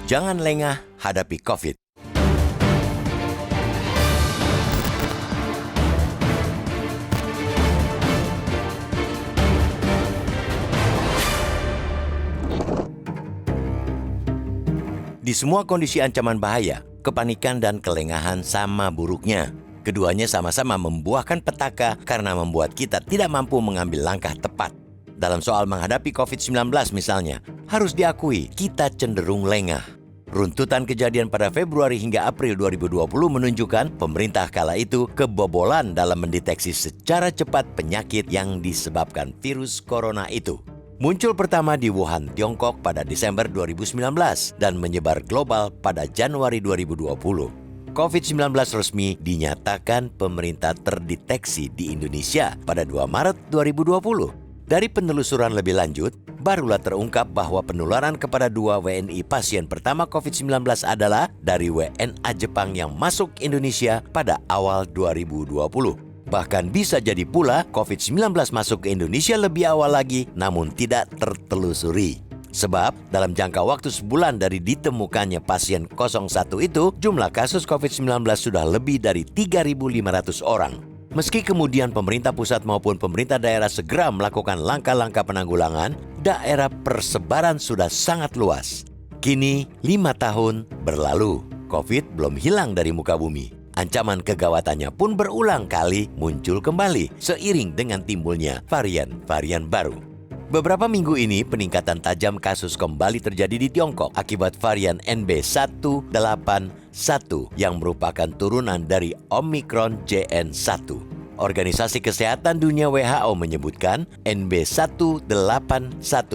Jangan lengah hadapi COVID. Di semua kondisi ancaman bahaya, kepanikan dan kelengahan sama buruknya. Keduanya sama-sama membuahkan petaka karena membuat kita tidak mampu mengambil langkah tepat. Dalam soal menghadapi COVID-19 misalnya, harus diakui kita cenderung lengah. Runtutan kejadian pada Februari hingga April 2020 menunjukkan pemerintah kala itu kebobolan dalam mendeteksi secara cepat penyakit yang disebabkan virus corona itu. Muncul pertama di Wuhan, Tiongkok pada Desember 2019 dan menyebar global pada Januari 2020. COVID-19 resmi dinyatakan pemerintah terdeteksi di Indonesia pada 2 Maret 2020. Dari penelusuran lebih lanjut, barulah terungkap bahwa penularan kepada 2 WNI pasien pertama COVID-19 adalah dari WNA Jepang yang masuk Indonesia pada awal 2020. Bahkan bisa jadi pula COVID-19 masuk ke Indonesia lebih awal lagi, namun tidak tertelusuri. Sebab dalam jangka waktu sebulan dari ditemukannya pasien 01 itu, jumlah kasus COVID-19 sudah lebih dari 3.500 orang. Meski kemudian pemerintah pusat maupun pemerintah daerah segera melakukan langkah-langkah penanggulangan, daerah persebaran sudah sangat luas. Kini 5 tahun berlalu, COVID belum hilang dari muka bumi. Ancaman kegawatannya pun berulang kali muncul kembali seiring dengan timbulnya varian-varian baru. Beberapa minggu ini peningkatan tajam kasus kembali terjadi di Tiongkok akibat varian NB181 yang merupakan turunan dari Omicron JN1. Organisasi Kesehatan Dunia WHO menyebutkan NB181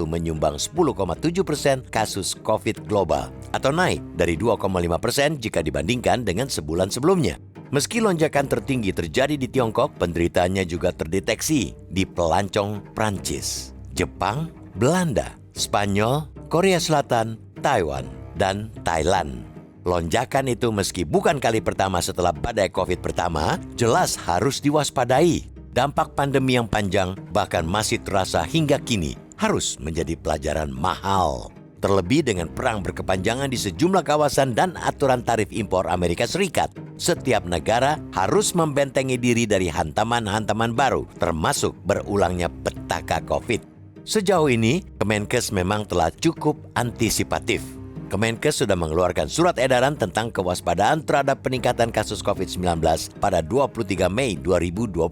menyumbang 10,7% kasus COVID global atau naik dari 2,5% jika dibandingkan dengan sebulan sebelumnya. Meski lonjakan tertinggi terjadi di Tiongkok, penderitanya juga terdeteksi di pelancong Prancis, Jepang, Belanda, Spanyol, Korea Selatan, Taiwan, dan Thailand. Lonjakan itu meski bukan kali pertama setelah badai COVID pertama, jelas harus diwaspadai. Dampak pandemi yang panjang bahkan masih terasa hingga kini harus menjadi pelajaran mahal. Terlebih dengan perang berkepanjangan di sejumlah kawasan dan aturan tarif impor Amerika Serikat. Setiap negara harus membentengi diri dari hantaman-hantaman baru, termasuk berulangnya petaka COVID. Sejauh ini, Kemenkes memang telah cukup antisipatif. Kemenkes sudah mengeluarkan surat edaran tentang kewaspadaan terhadap peningkatan kasus COVID-19 pada 23 Mei 2025.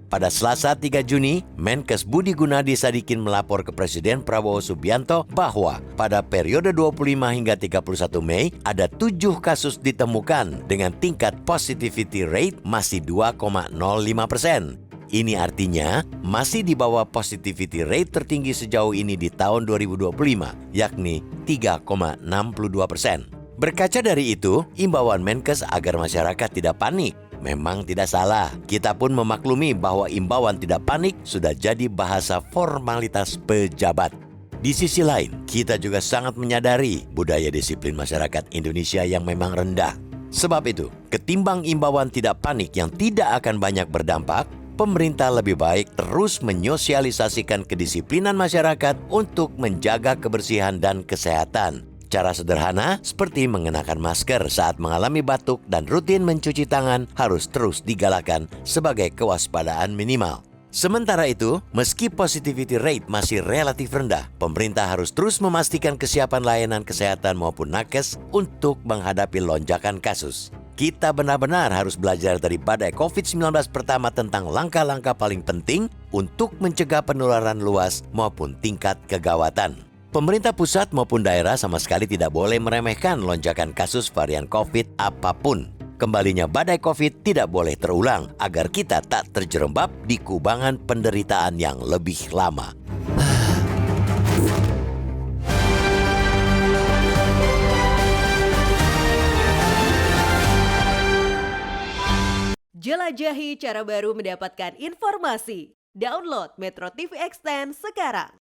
Pada Selasa 3 Juni, Menkes Budi Gunadi Sadikin melapor ke Presiden Prabowo Subianto bahwa pada periode 25 hingga 31 Mei ada 7 kasus ditemukan dengan tingkat positivity rate masih 2,05%. Ini artinya masih di bawah positivity rate tertinggi sejauh ini di tahun 2025, yakni 3,62%. Berkaca dari itu, imbauan Menkes agar masyarakat tidak panik memang tidak salah. Kita pun memaklumi bahwa imbauan tidak panik sudah jadi bahasa formalitas pejabat. Di sisi lain, kita juga sangat menyadari budaya disiplin masyarakat Indonesia yang memang rendah. Sebab itu, ketimbang imbauan tidak panik yang tidak akan banyak berdampak, pemerintah lebih baik terus menyosialisasikan kedisiplinan masyarakat untuk menjaga kebersihan dan kesehatan. Cara sederhana seperti mengenakan masker saat mengalami batuk dan rutin mencuci tangan harus terus digalakkan sebagai kewaspadaan minimal. Sementara itu, meski positivity rate masih relatif rendah, pemerintah harus terus memastikan kesiapan layanan kesehatan maupun nakes untuk menghadapi lonjakan kasus. Kita benar-benar harus belajar dari badai COVID-19 pertama tentang langkah-langkah paling penting untuk mencegah penularan luas maupun tingkat kegawatan. Pemerintah pusat maupun daerah sama sekali tidak boleh meremehkan lonjakan kasus varian COVID apapun. Kembalinya badai COVID tidak boleh terulang agar kita tak terjerembab di kubangan penderitaan yang lebih lama. Jelajahi cara baru mendapatkan informasi. Download Metro TV Extend sekarang.